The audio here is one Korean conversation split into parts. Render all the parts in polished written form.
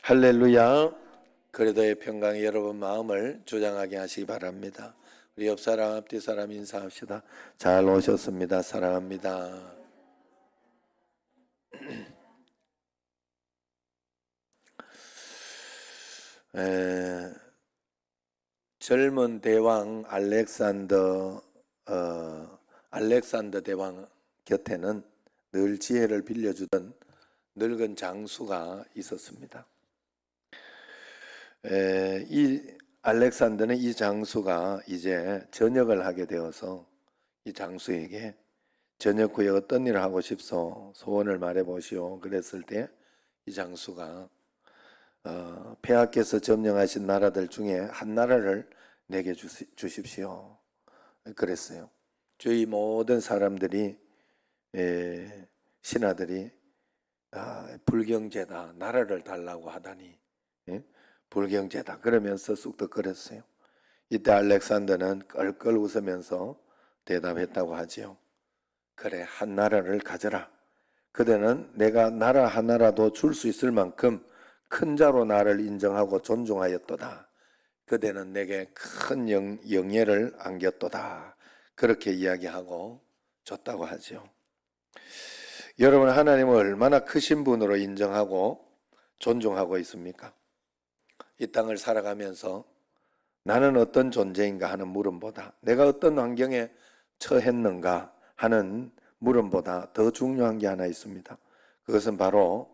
할렐루야. 그리도의 평강이 여러분 마음을 조장하게 하시기 바랍니다. 우리 옆 사람 앞뒤 사람 인사합시다. 잘 오셨습니다. 사랑합니다. 젊은 대왕 알렉산더 대왕 곁에는 늘 지혜를 빌려주던 늙은 장수가 있었습니다. 이 알렉산더는 이 장수가 이제 전역을 하게 되어서 이 장수에게 전역 후에 어떤 일을 하고 싶소? 소원을 말해보시오. 그랬을 때 이 장수가 폐하께서 점령하신 나라들 중에 한 나라를 내게 주십시오. 그랬어요. 저희 모든 사람들이 신하들이 불경제다, 나라를 달라고 하다니 불경제다 그러면서 쑥덕거렸어요. 이때 알렉산더는 껄껄 웃으면서 대답했다고 하지요. 그래, 한 나라를 가져라. 그대는 내가 나라 하나라도 줄 수 있을 만큼 큰 자로 나를 인정하고 존중하였도다. 그대는 내게 큰 영예를 안겼도다. 그렇게 이야기하고 줬다고 하죠. 여러분, 하나님을 얼마나 크신 분으로 인정하고 존중하고 있습니까? 이 땅을 살아가면서 나는 어떤 존재인가 하는 물음보다 내가 어떤 환경에 처했는가 하는 물음보다 더 중요한 게 하나 있습니다. 그것은 바로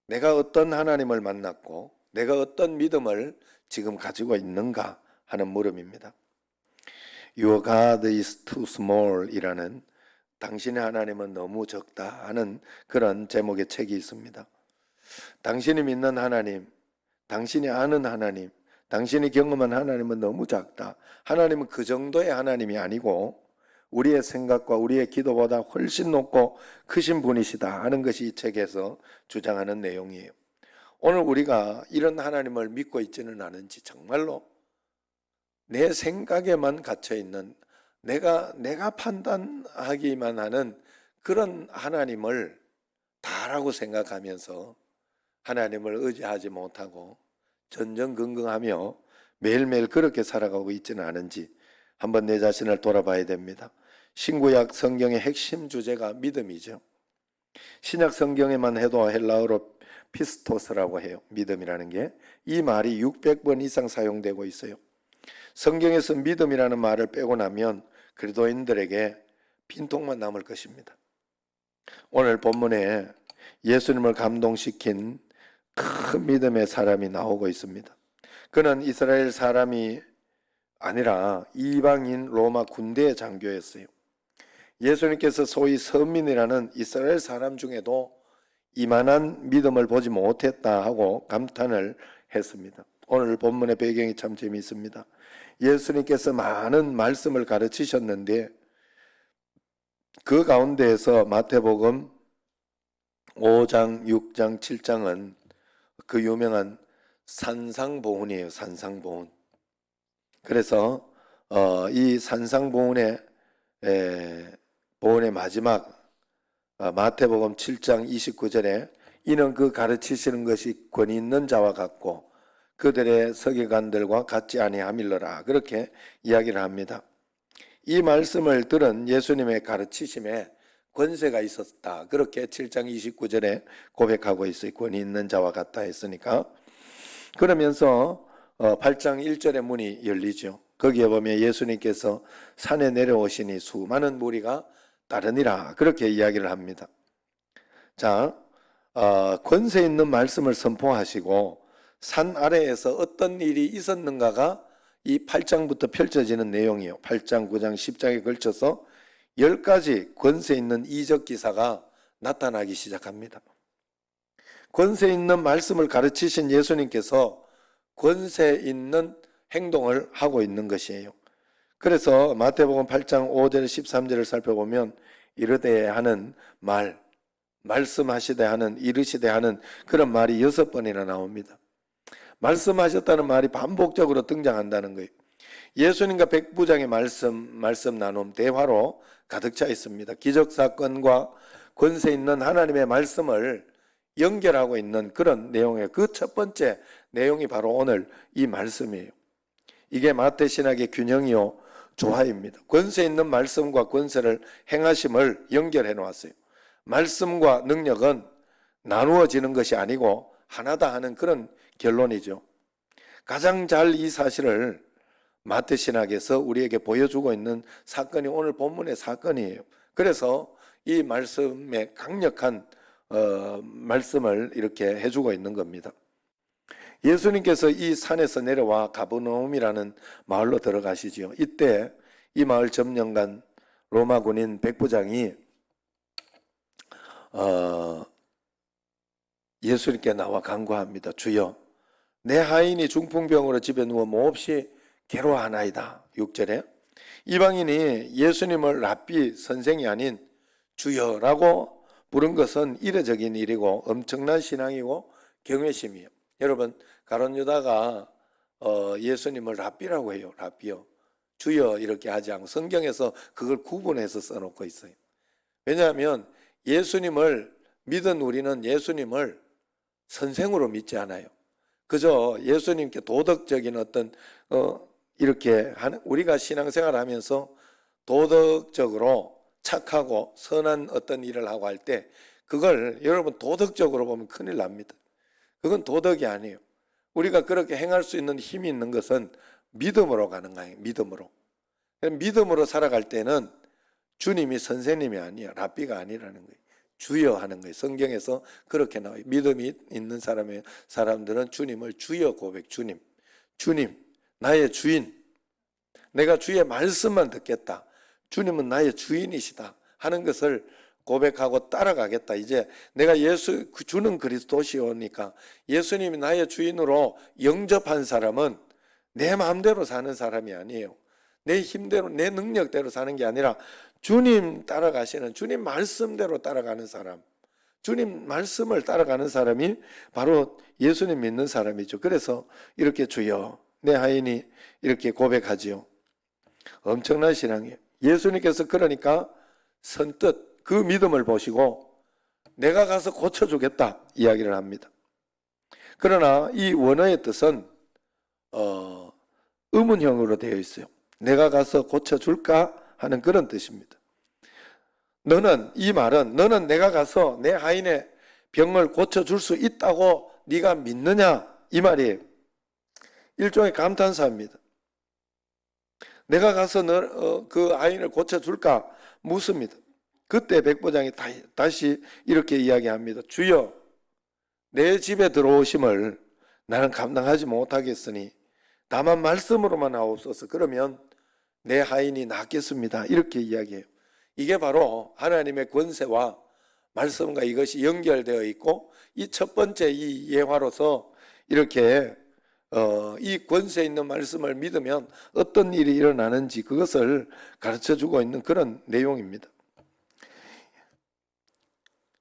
내가 어떤 하나님을 만났고 내가 어떤 믿음을 지금 가지고 있는가 하는 물음입니다. Your God is too small 이라는 당신의 하나님은 너무 적다 하는 그런 제목의 책이 있습니다. 당신이 믿는 하나님, 당신이 아는 하나님, 당신이 경험한 하나님은 너무 작다. 하나님은 그 정도의 하나님이 아니고 우리의 생각과 우리의 기도보다 훨씬 높고 크신 분이시다 하는 것이 이 책에서 주장하는 내용이에요. 오늘 우리가 이런 하나님을 믿고 있지는 않은지 정말로 내 생각에만 갇혀있는 내가 판단하기만 하는 그런 하나님을 다라고 생각하면서 하나님을 의지하지 못하고 전전긍긍하며 매일매일 그렇게 살아가고 있지는 않은지 한번 내 자신을 돌아봐야 됩니다. 신구약 성경의 핵심 주제가 믿음이죠. 신약 성경에만 해도 헬라어로 피스토스라고 해요. 믿음이라는 게 이 말이 600번 이상 사용되고 있어요. 성경에서 믿음이라는 말을 빼고 나면 그리스도인들에게 빈통만 남을 것입니다. 오늘 본문에 예수님을 감동시킨 큰 믿음의 사람이 나오고 있습니다. 그는 이스라엘 사람이 아니라 이방인 로마 군대의 장교였어요. 예수님께서 소위 선민이라는 이스라엘 사람 중에도 이만한 믿음을 보지 못했다 하고 감탄을 했습니다. 오늘 본문의 배경이 참 재미있습니다. 예수님께서 많은 말씀을 가르치셨는데 그 가운데에서 마태복음 5장, 6장, 7장은 그 유명한 산상보훈이에요. 산상보훈. 그래서 이 산상보훈의 마지막 마태복음 7장 29절에 이는 그 가르치시는 것이 권위 있는 자와 같고 그들의 서기관들과 같지 아니함일러라 그렇게 이야기를 합니다. 이 말씀을 들은 예수님의 가르치심에 권세가 있었다. 그렇게 7장 29절에 고백하고 있어요. 권위 있는 자와 같다 했으니까. 그러면서 8장 1절의 문이 열리죠. 거기에 보면 예수님께서 산에 내려오시니 수많은 무리가 따르니라 그렇게 이야기를 합니다. 자, 권세 있는 말씀을 선포하시고 산 아래에서 어떤 일이 있었는가가 이 8장부터 펼쳐지는 내용이에요. 8장, 9장, 10장에 걸쳐서 10가지 권세 있는 이적 기사가 나타나기 시작합니다. 권세 있는 말씀을 가르치신 예수님께서 권세 있는 행동을 하고 있는 것이에요. 그래서 마태복음 8장 5절 13절을 살펴보면 이르되 하는 말, 말씀하시되 하는, 이르시되 하는 그런 말이 6번이나 나옵니다. 말씀하셨다는 말이 반복적으로 등장한다는 거예요. 예수님과 백부장의 말씀 나눔, 대화로 가득 차 있습니다. 기적사건과 권세 있는 하나님의 말씀을 연결하고 있는 그런 내용이에요. 그 첫 번째 내용이 바로 오늘 이 말씀이에요. 이게 마태 신학의 균형이요 조화입니다. 권세 있는 말씀과 권세를 행하심을 연결해 놓았어요. 말씀과 능력은 나누어지는 것이 아니고 하나다 하는 그런 결론이죠. 가장 잘 이 사실을 마태 신학에서 우리에게 보여주고 있는 사건이 오늘 본문의 사건이에요. 그래서 이 말씀에 강력한 말씀을 이렇게 해주고 있는 겁니다. 예수님께서 이 산에서 내려와 가버나움이라는 마을로 들어가시지요. 이때 이 마을 점령관 로마 군인 백부장이 예수님께 나와 간구합니다. 주여, 내 하인이 중풍병으로 집에 누워 몹시 괴로워하나이다. 6절에 이방인이 예수님을 랍비 선생이 아닌 주여라고 부른 것은 이례적인 일이고 엄청난 신앙이고 경외심이에요. 여러분, 가룟 유다가 예수님을 랍비라고 해요. 랍비요. 주여 이렇게 하지 않고 성경에서 그걸 구분해서 써놓고 있어요. 왜냐하면 예수님을 믿은 우리는 예수님을 선생으로 믿지 않아요. 그저 예수님께 도덕적인 어떤 이렇게 하는, 우리가 신앙생활을 하면서 도덕적으로 착하고 선한 어떤 일을 하고 할 때 그걸 여러분 도덕적으로 보면 큰일 납니다. 그건 도덕이 아니에요. 우리가 그렇게 행할 수 있는 힘이 있는 것은 믿음으로 가능해요. 믿음으로 살아갈 때는 주님이 선생님이 아니야. 랍비가 아니라는 거예요. 주여 하는 거예요. 성경에서 그렇게 나와요. 믿음이 있는 사람들은 주님을 주여 고백. 주님, 나의 주인. 내가 주의 말씀만 듣겠다. 주님은 나의 주인이시다 하는 것을 고백하고 따라가겠다. 이제 내가 주는 그리스도시오니까 예수님이 나의 주인으로 영접한 사람은 내 마음대로 사는 사람이 아니에요. 내 힘대로 내 능력대로 사는 게 아니라 주님 따라가시는, 주님 말씀대로 따라가는 사람, 주님 말씀을 따라가는 사람이 바로 예수님 믿는 사람이죠. 그래서 이렇게 주여 내 하인이 이렇게 고백하지요. 엄청난 신앙이에요. 예수님께서 그러니까 선뜻 그 믿음을 보시고 내가 가서 고쳐주겠다 이야기를 합니다. 그러나 이 원어의 뜻은 의문형으로 되어 있어요. 내가 가서 고쳐줄까 하는 그런 뜻입니다. 이 말은 너는 내가 가서 내 하인의 병을 고쳐줄 수 있다고 네가 믿느냐 이 말이에요. 일종의 감탄사입니다. 내가 가서 그 아이를 고쳐줄까 묻습니다. 그때 백부장이 다시 이렇게 이야기합니다. 주여, 내 집에 들어오심을 나는 감당하지 못하겠으니 다만 말씀으로만 하옵소서. 그러면 내 하인이 낫겠습니다. 이렇게 이야기해요. 이게 바로 하나님의 권세와 말씀과 이것이 연결되어 있고 이 첫 번째 이 예화로서 이렇게 이 권세 있는 말씀을 믿으면 어떤 일이 일어나는지 그것을 가르쳐주고 있는 그런 내용입니다.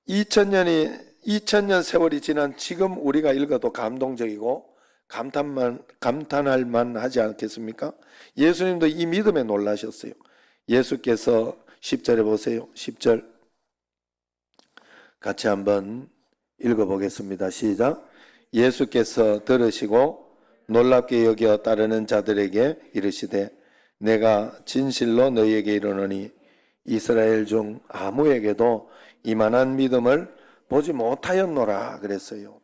2000년 세월이 지난 지금 우리가 읽어도 감동적이고 감탄할 만하지 않겠습니까? 예수님도 이 믿음에 놀라셨어요. 예수께서 10절에 보세요. 10절 같이 한번 읽어보겠습니다. 시작. 예수께서 들으시고 놀랍게 여겨 따르는 자들에게 이르시되 내가 진실로 너희에게 이르노니 이스라엘 중 아무에게도 이만한 믿음을 보지 못하였노라 그랬어요.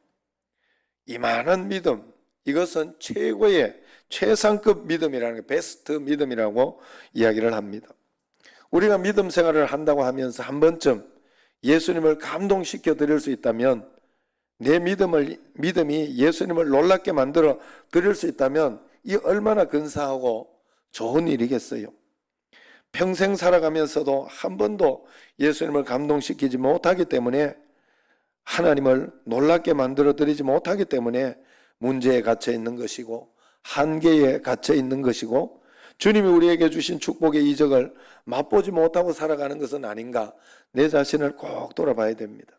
이만한 믿음, 이것은 최고의 최상급 믿음이라는 게 베스트 믿음이라고 이야기를 합니다. 우리가 믿음 생활을 한다고 하면서 한 번쯤 예수님을 감동시켜 드릴 수 있다면, 내 믿음이 예수님을 놀랍게 만들어 드릴 수 있다면 이 얼마나 근사하고 좋은 일이겠어요. 평생 살아가면서도 한 번도 예수님을 감동시키지 못하기 때문에, 하나님을 놀랍게 만들어 드리지 못하기 때문에 문제에 갇혀 있는 것이고 한계에 갇혀 있는 것이고 주님이 우리에게 주신 축복의 이적을 맛보지 못하고 살아가는 것은 아닌가, 내 자신을 꼭 돌아봐야 됩니다.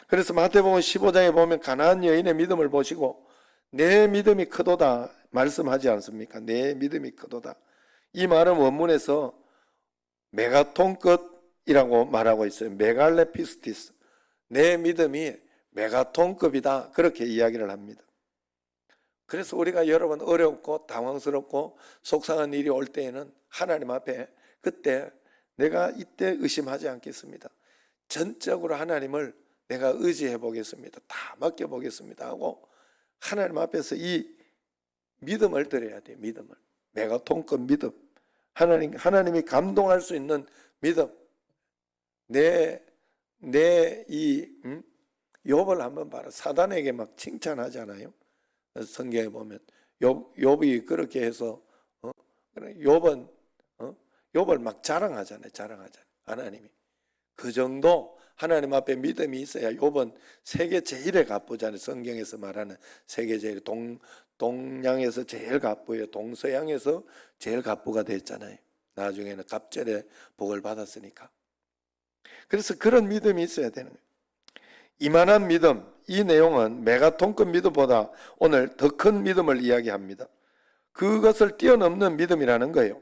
그래서 마태복음 15장에 보면 가나안 여인의 믿음을 보시고 내 믿음이 크도다 말씀하지 않습니까? 내 믿음이 크도다. 이 말은 원문에서 메가톤 끝이라고 말하고 있어요. 메갈레피스티스. 내 믿음이 메가톤급이다. 그렇게 이야기를 합니다. 그래서 우리가 여러분 어렵고 당황스럽고 속상한 일이 올 때에는 하나님 앞에 그때 내가 이때 의심하지 않겠습니다. 전적으로 하나님을 내가 의지해 보겠습니다. 다 맡겨 보겠습니다 하고 하나님 앞에서 이 믿음을 드려야 돼요. 믿음을. 메가톤급 믿음. 하나님이 감동할 수 있는 믿음. 욥을 한번 봐라. 사단에게 막 칭찬하잖아요. 성경에 보면 욥이 그렇게 해서 욥은 욥을 막 자랑하잖아요. 하나님이. 그 정도 하나님 앞에 믿음이 있어야 욥은 세계 제일의 갑부잖아요. 성경에서 말하는 세계 제일 동양에서 제일 갑부예요. 동서양에서 제일 갑부가 됐잖아요. 나중에는 갑절의 복을 받았으니까. 그래서 그런 믿음이 있어야 되는 거예요. 이만한 믿음, 이 내용은 메가톤급 믿음보다 오늘 더 큰 믿음을 이야기합니다. 그것을 뛰어넘는 믿음이라는 거예요.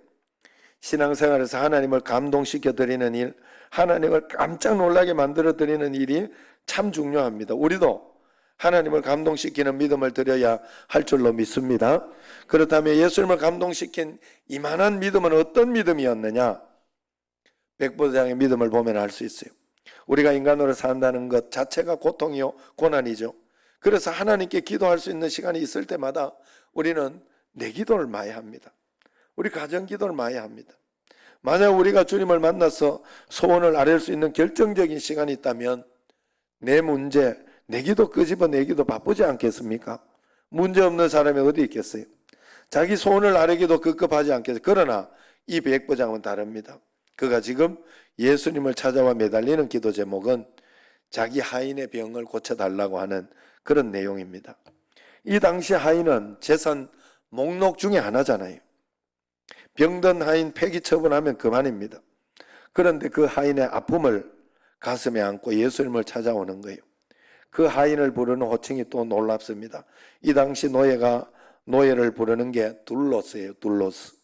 신앙생활에서 하나님을 감동시켜 드리는 일, 하나님을 깜짝 놀라게 만들어 드리는 일이 참 중요합니다. 우리도 하나님을 감동시키는 믿음을 드려야 할 줄로 믿습니다. 그렇다면 예수님을 감동시킨 이만한 믿음은 어떤 믿음이었느냐? 백부장의 믿음을 보면 알 수 있어요. 우리가 인간으로 산다는 것 자체가 고통이요 고난이죠. 그래서 하나님께 기도할 수 있는 시간이 있을 때마다 우리는 내 기도를 많이 합니다. 우리 가정 기도를 많이 합니다. 만약 우리가 주님을 만나서 소원을 아뢰 수 있는 결정적인 시간이 있다면 내 문제, 내 기도 끄집어내기도 바쁘지 않겠습니까? 문제 없는 사람이 어디 있겠어요? 자기 소원을 아뢰기도 급급하지 않겠어요? 그러나 이 백부장은 다릅니다. 그가 지금 예수님을 찾아와 매달리는 기도 제목은 자기 하인의 병을 고쳐달라고 하는 그런 내용입니다. 이 당시 하인은 재산 목록 중에 하나잖아요. 병든 하인 폐기 처분하면 그만입니다. 그런데 그 하인의 아픔을 가슴에 안고 예수님을 찾아오는 거예요. 그 하인을 부르는 호칭이 또 놀랍습니다. 이 당시 노예를 부르는 게 둘로스예요. 둘로스.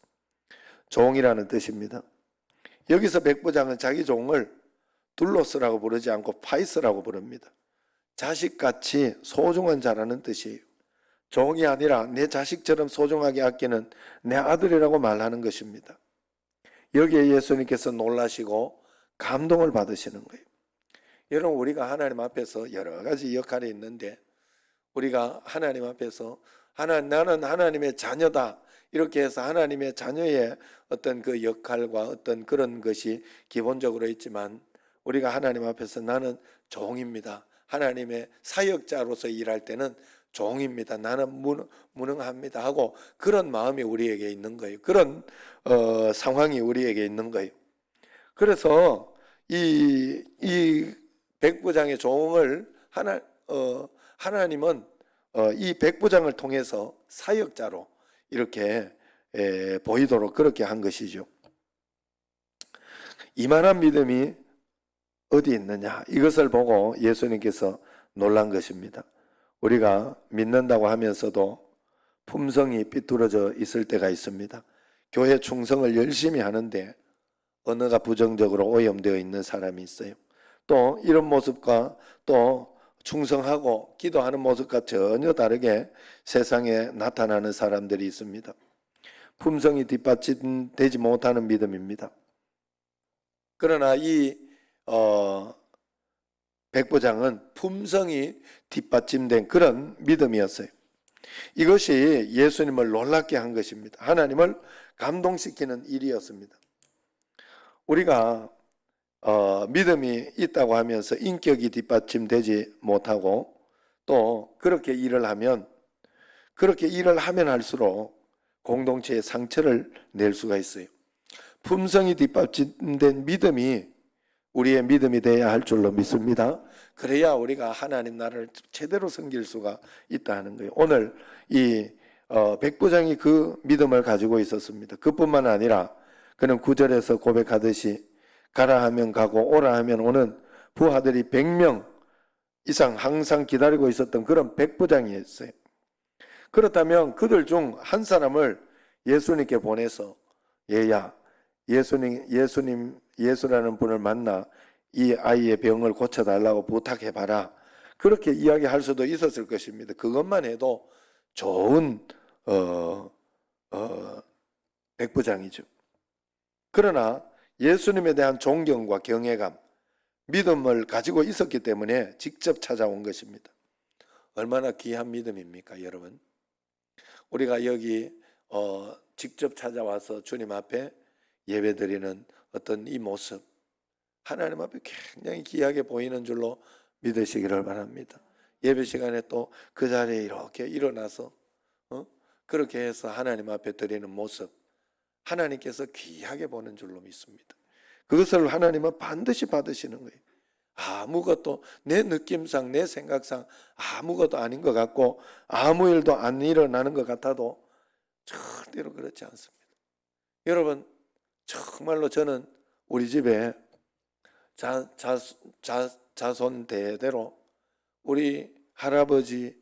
종이라는 뜻입니다. 여기서 백부장은 자기 종을 둘로스라고 부르지 않고 파이스라고 부릅니다. 자식같이 소중한 자라는 뜻이에요. 종이 아니라 내 자식처럼 소중하게 아끼는 내 아들이라고 말하는 것입니다. 여기에 예수님께서 놀라시고 감동을 받으시는 거예요. 여러분, 우리가 하나님 앞에서 여러 가지 역할이 있는데 우리가 하나님 앞에서 나는 하나님의 자녀다 이렇게 해서 하나님의 자녀의 어떤 그 역할과 어떤 그런 것이 기본적으로 있지만 우리가 하나님 앞에서 나는 종입니다. 하나님의 사역자로서 일할 때는 종입니다. 나는 무능합니다 하고 그런 마음이 우리에게 있는 거예요. 그런 상황이 우리에게 있는 거예요. 그래서 이 백부장의 종을 하나님은 이 백부장을 통해서 사역자로 이렇게 보이도록 그렇게 한 것이죠. 이만한 믿음이 어디 있느냐? 이것을 보고 예수님께서 놀란 것입니다. 우리가 믿는다고 하면서도 품성이 삐뚤어져 있을 때가 있습니다. 교회 충성을 열심히 하는데 언어가 부정적으로 오염되어 있는 사람이 있어요. 또 이런 모습과 또 충성하고 기도하는 모습과 전혀 다르게 세상에 나타나는 사람들이 있습니다. 품성이 뒷받침되지 못하는 믿음입니다. 그러나 이 백부장은 품성이 뒷받침된 그런 믿음이었어요. 이것이 예수님을 놀랍게 한 것입니다. 하나님을 감동시키는 일이었습니다. 우리가 믿음이 있다고 하면서 인격이 뒷받침되지 못하고 또 그렇게 일을 하면 할수록 공동체에 상처를 낼 수가 있어요. 품성이 뒷받침된 믿음이 우리의 믿음이 되어야 할 줄로 믿습니다. 그래야 우리가 하나님 나라를 제대로 섬길 수가 있다는 거예요. 오늘 이 백부장이 그 믿음을 가지고 있었습니다. 그뿐만 아니라 그는 9절에서 고백하듯이 가라 하면 가고 오라 하면 오는 부하들이 100명 이상 항상 기다리고 있었던 그런 백부장이었어요. 그렇다면 그들 중 한 사람을 예수님께 보내서 얘야 예수라는 분을 만나 이 아이의 병을 고쳐달라고 부탁해봐라. 그렇게 이야기할 수도 있었을 것입니다. 그것만 해도 좋은 백부장이죠. 그러나 예수님에 대한 존경과 경외감, 믿음을 가지고 있었기 때문에 직접 찾아온 것입니다. 얼마나 귀한 믿음입니까, 여러분? 우리가 여기 직접 찾아와서 주님 앞에 예배드리는 어떤 이 모습, 하나님 앞에 굉장히 귀하게 보이는 줄로 믿으시기를 바랍니다. 예배 시간에 또 그 자리에 이렇게 일어나서 그렇게 해서 하나님 앞에 드리는 모습, 하나님께서 귀하게 보는 줄로 믿습니다. 그것을 하나님은 반드시 받으시는 거예요. 아무것도 내 느낌상 내 생각상 아무것도 아닌 것 같고 아무 일도 안 일어나는 것 같아도 절대로 그렇지 않습니다. 여러분, 정말로 저는 우리 집에 자손 대대로 우리 할아버지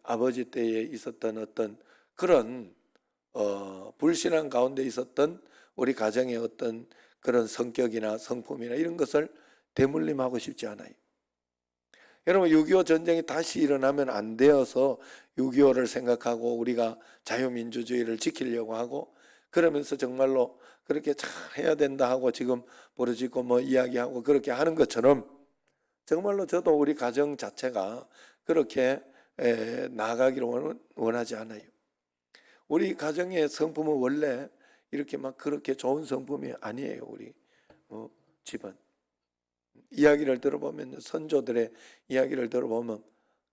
아버지 때에 있었던 어떤 그런 불신앙 가운데 있었던 우리 가정의 어떤 그런 성격이나 성품이나 이런 것을 대물림하고 싶지 않아요. 여러분, 6.25 전쟁이 다시 일어나면 안 되어서 6.25를 생각하고 우리가 자유민주주의를 지키려고 하고 그러면서 정말로 그렇게 잘 해야 된다 하고 지금 부르짖고 뭐 이야기하고 그렇게 하는 것처럼 정말로 저도 우리 가정 자체가 그렇게 나아가기를 원하지 않아요. 우리 가정의 성품은 원래 이렇게 막 그렇게 좋은 성품이 아니에요. 우리 집은. 이야기를 들어보면 선조들의 이야기를 들어보면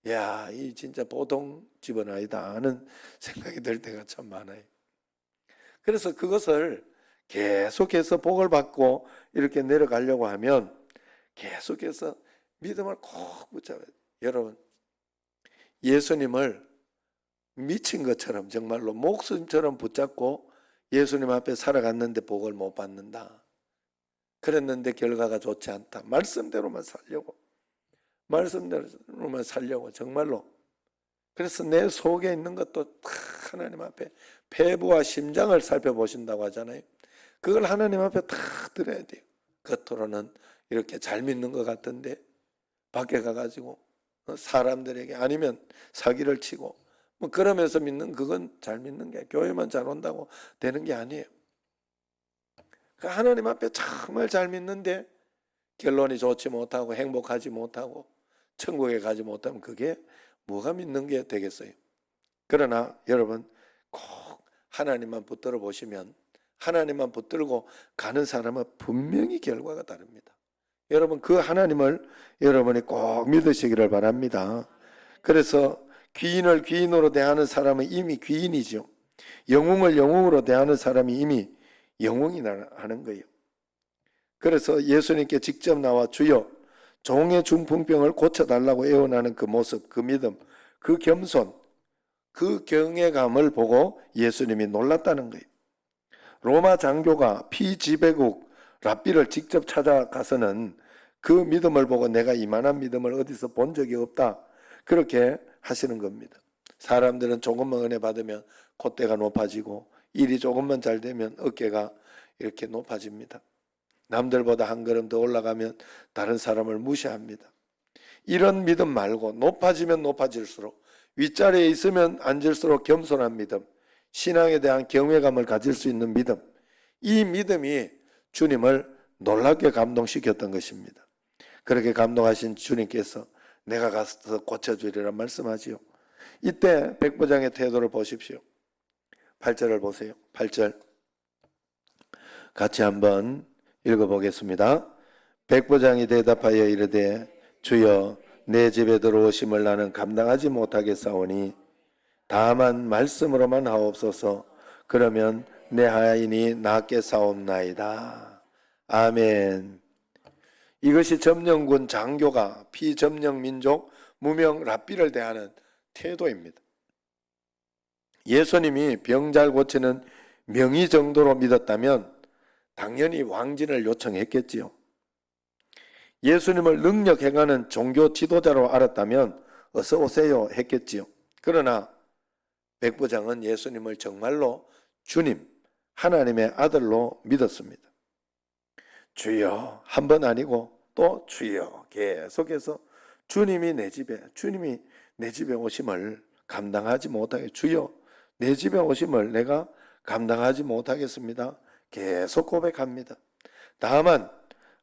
야, 이 진짜 보통 집은 아니다 하는 생각이 들 때가 참 많아요. 그래서 그것을 계속해서 복을 받고 이렇게 내려가려고 하면 계속해서 믿음을 꼭 붙잡아야 돼요. 여러분, 예수님을 미친 것처럼 정말로 목숨처럼 붙잡고 예수님 앞에 살아갔는데 복을 못 받는다. 그랬는데 결과가 좋지 않다. 말씀대로만 살려고 정말로. 그래서 내 속에 있는 것도 하나님 앞에 폐부와 심장을 살펴보신다고 하잖아요. 그걸 하나님 앞에 다 드려야 돼요. 겉으로는 이렇게 잘 믿는 것 같은데 밖에 가가지고 사람들에게 아니면 사기를 치고 뭐 그러면서 믿는 그건 잘 믿는 게 교회만 잘 온다고 되는 게 아니에요. 하나님 앞에 정말 잘 믿는데 결론이 좋지 못하고 행복하지 못하고 천국에 가지 못하면 그게 뭐가 믿는 게 되겠어요? 그러나 여러분 꼭 하나님만 붙들어 보시면 하나님만 붙들고 가는 사람은 분명히 결과가 다릅니다. 여러분 그 하나님을 여러분이 꼭 믿으시기를 바랍니다. 그래서 귀인을 귀인으로 대하는 사람은 이미 귀인이죠. 영웅을 영웅으로 대하는 사람이 이미 영웅이 하는 거예요. 그래서 예수님께 직접 나와 주여 종의 중풍병을 고쳐달라고 애원하는 그 모습, 그 믿음, 그 겸손, 그 경외감을 보고 예수님이 놀랐다는 거예요. 로마 장교가 피지배국 랍비를 직접 찾아가서는 그 믿음을 보고 내가 이만한 믿음을 어디서 본 적이 없다. 그렇게 하시는 겁니다. 사람들은 조금만 은혜 받으면 콧대가 높아지고 일이 조금만 잘 되면 어깨가 이렇게 높아집니다. 남들보다 한 걸음 더 올라가면 다른 사람을 무시합니다. 이런 믿음 말고 높아지면 높아질수록 윗자리에 있으면 앉을수록 겸손한 믿음, 신앙에 대한 경외감을 가질 수 있는 믿음, 이 믿음이 주님을 놀랍게 감동시켰던 것입니다. 그렇게 감동하신 주님께서 내가 가서 고쳐주리라 말씀하지요. 이때 백부장의 태도를 보십시오. 8절을 보세요. 8절 같이 한번 읽어보겠습니다. 백부장이 대답하여 이르되 주여 내 집에 들어오심을 나는 감당하지 못하겠사오니 다만 말씀으로만 하옵소서. 그러면 내 하인이 낫게 사옵나이다. 아멘. 이것이 점령군 장교가 피점령 민족 무명 랍비를 대하는 태도입니다. 예수님이 병 잘 고치는 명의 정도로 믿었다면 당연히 왕진을 요청했겠지요. 예수님을 능력 행하는 종교 지도자로 알았다면 어서 오세요 했겠지요. 그러나 백부장은 예수님을 정말로 주님, 하나님의 아들로 믿었습니다. 주여 한 번 아니고 또 주여 계속해서 주님이 내 집에 오심을 감당하지 못하게, 주여 내 집에 오심을 내가 감당하지 못하겠습니다. 계속 고백합니다. 다만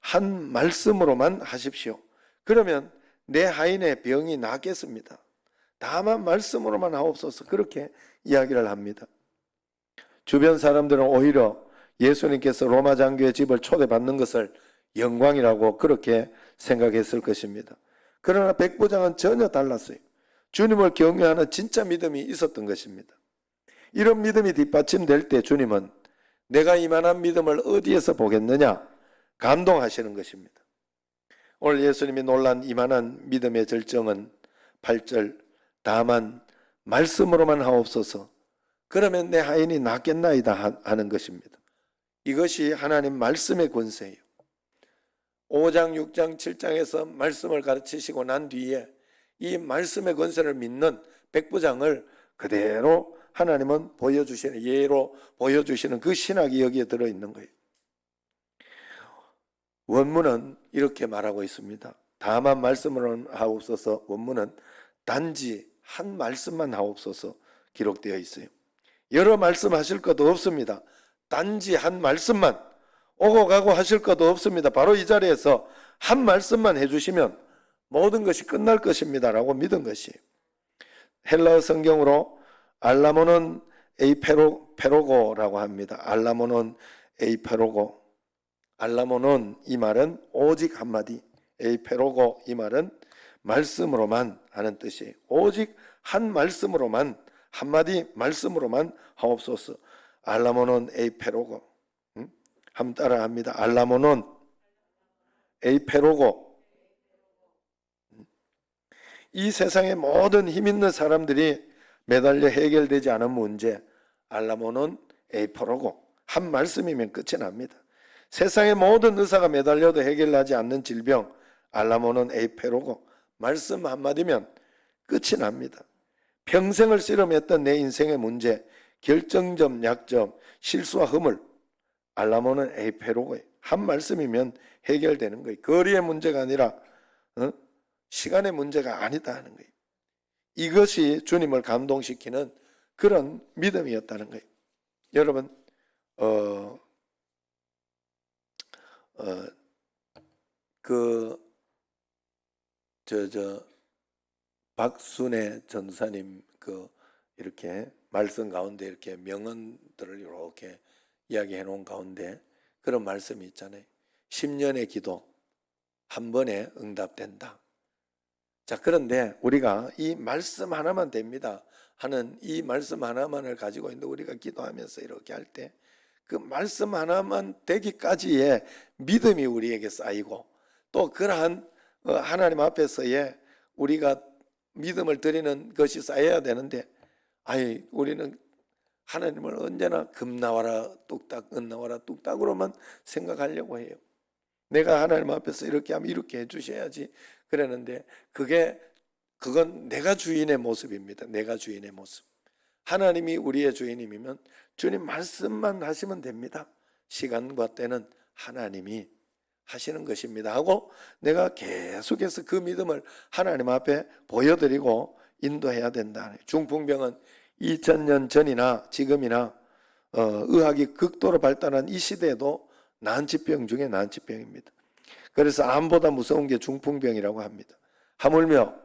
한 말씀으로만 하십시오. 그러면 내 하인의 병이 낫겠습니다. 다만 말씀으로만 하옵소서. 그렇게 이야기를 합니다. 주변 사람들은 오히려 예수님께서 로마 장교의 집을 초대받는 것을 영광이라고 그렇게 생각했을 것입니다. 그러나 백부장은 전혀 달랐어요. 주님을 경외하는 진짜 믿음이 있었던 것입니다. 이런 믿음이 뒷받침될 때 주님은 내가 이만한 믿음을 어디에서 보겠느냐 감동하시는 것입니다. 오늘 예수님이 놀란 이만한 믿음의 절정은 8절 다만 말씀으로만 하옵소서 그러면 내 하인이 낫겠나이다 하는 것입니다. 이것이 하나님 말씀의 권세예요. 5장, 6장, 7장에서 말씀을 가르치시고 난 뒤에 이 말씀의 권세를 믿는 백부장을 그대로 하나님은 보여주시는, 예로 보여주시는 그 신학이 여기에 들어있는 거예요. 원문은 이렇게 말하고 있습니다. 다만 말씀으로는 하옵소서. 원문은 단지 한 말씀만 하옵소서 기록되어 있어요. 여러 말씀 하실 것도 없습니다. 단지 한 말씀만, 오고 가고 하실 것도 없습니다. 바로 이 자리에서 한 말씀만 해주시면 모든 것이 끝날 것입니다 라고 믿은 것이에요. 헬라어 성경으로 알라모는 에이페로고라고 합니다. 알라모는 에이페로고. 알라모는 이 말은 오직 한마디, 에이페로고 이 말은 말씀으로만 하는 뜻이에요. 오직 한 말씀으로만, 한마디 말씀으로만 하옵소서. 알라모는 에이페로고. 한번 따라 합니다. 알라모는 에이페로고. 이 세상의 모든 힘 있는 사람들이 매달려 해결되지 않은 문제, 알라모는 에이페로고. 한 말씀이면 끝이 납니다. 세상의 모든 의사가 매달려도 해결하지 않는 질병, 알라모는 에이페로고. 말씀 한마디면 끝이 납니다. 평생을 씨름했던 내 인생의 문제, 결정점, 약점, 실수와 허물, 알라모는 에이페로고예요. 한 말씀이면 해결되는 거예요. 거리의 문제가 아니라 시간의 문제가 아니다 하는 거예요. 이것이 주님을 감동시키는 그런 믿음이었다는 거예요. 여러분 박순애 전사님 이렇게 말씀 가운데 이렇게 명언들을 이렇게 이야기해 놓은 가운데 그런 말씀이 있잖아요. 10년의 기도 한 번에 응답된다. 자, 그런데 우리가 이 말씀 하나만 됩니다 하는 이 말씀 하나만을 가지고 있는데 우리가 기도하면서 이렇게 할 때 그 말씀 하나만 되기까지의 믿음이 우리에게 쌓이고 또 그러한 하나님 앞에서의 우리가 믿음을 드리는 것이 쌓여야 되는데 우리는 하나님을 언제나 금 나와라 뚝딱, 은 나와라 뚝딱으로만 생각하려고 해요. 내가 하나님 앞에서 이렇게 하면 이렇게 해주셔야지 그러는데 그건 내가 주인의 모습입니다. 내가 주인의 모습. 하나님이 우리의 주인이면 주님 말씀만 하시면 됩니다. 시간과 때는 하나님이 하시는 것입니다 하고 내가 계속해서 그 믿음을 하나님 앞에 보여드리고 인도해야 된다. 중풍병은 2000년 전이나 지금이나 의학이 극도로 발달한 이 시대에도 난치병 중에 난치병입니다. 그래서 암보다 무서운 게 중풍병이라고 합니다. 하물며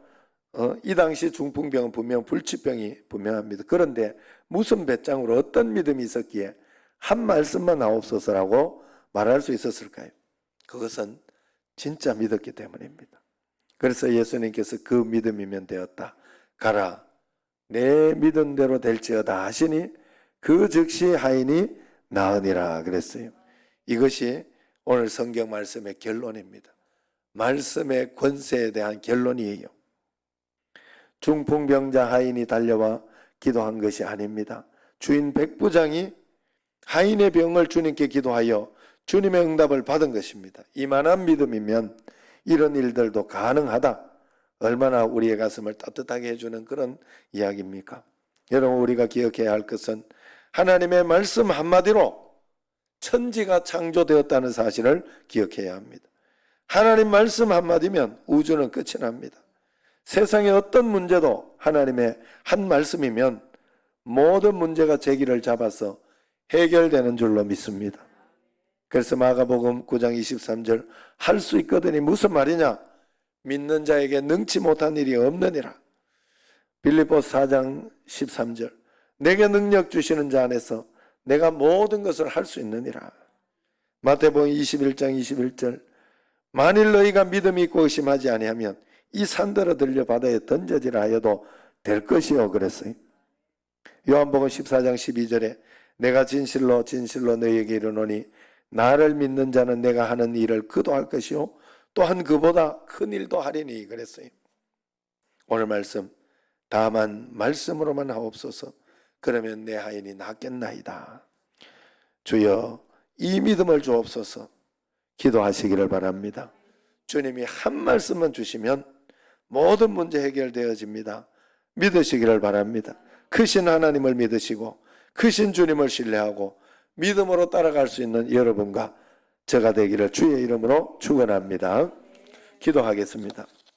이 당시 중풍병은 분명 불치병이 분명합니다. 그런데 무슨 배짱으로 어떤 믿음이 있었기에 한 말씀만 하옵소서라고 말할 수 있었을까요? 그것은 진짜 믿었기 때문입니다. 그래서 예수님께서 그 믿음이면 되었다. 가라 내 믿은 대로 될지어다 하시니 그 즉시 하인이 나으니라 그랬어요. 이것이 오늘 성경 말씀의 결론입니다. 말씀의 권세에 대한 결론이에요. 중풍병자 하인이 달려와 기도한 것이 아닙니다. 주인 백부장이 하인의 병을 주님께 기도하여 주님의 응답을 받은 것입니다. 이만한 믿음이면 이런 일들도 가능하다. 얼마나 우리의 가슴을 따뜻하게 해주는 그런 이야기입니까? 여러분 우리가 기억해야 할 것은 하나님의 말씀 한마디로 천지가 창조되었다는 사실을 기억해야 합니다. 하나님 말씀 한마디면 우주는 끝이 납니다. 세상의 어떤 문제도 하나님의 한 말씀이면 모든 문제가 제기를 잡아서 해결되는 줄로 믿습니다. 그래서 마가복음 9장 23절 할 수 있거든이 무슨 말이냐? 믿는 자에게 능치 못한 일이 없느니라. 빌립보서 4장 13절 내게 능력 주시는 자 안에서 내가 모든 것을 할 수 있느니라. 마태복음 21장 21절 만일 너희가 믿음이 있고 의심하지 아니하면 이 산들어 들려 바다에 던져지라 하여도 될 것이요 그랬어요. 요한복음 14장 12절에 내가 진실로 진실로 너희에게 이르노니 나를 믿는 자는 내가 하는 일을 그도 할 것이요 또한 그보다 큰 일도 하리니 그랬어요. 오늘 말씀 다만 말씀으로만 하옵소서. 그러면 내 하인이 낫겠나이다. 주여 이 믿음을 주옵소서. 기도하시기를 바랍니다. 주님이 한 말씀만 주시면 모든 문제 해결되어집니다. 믿으시기를 바랍니다. 크신 하나님을 믿으시고 크신 주님을 신뢰하고 믿음으로 따라갈 수 있는 여러분과 제가 되기를 주의 이름으로 축원합니다. 기도하겠습니다.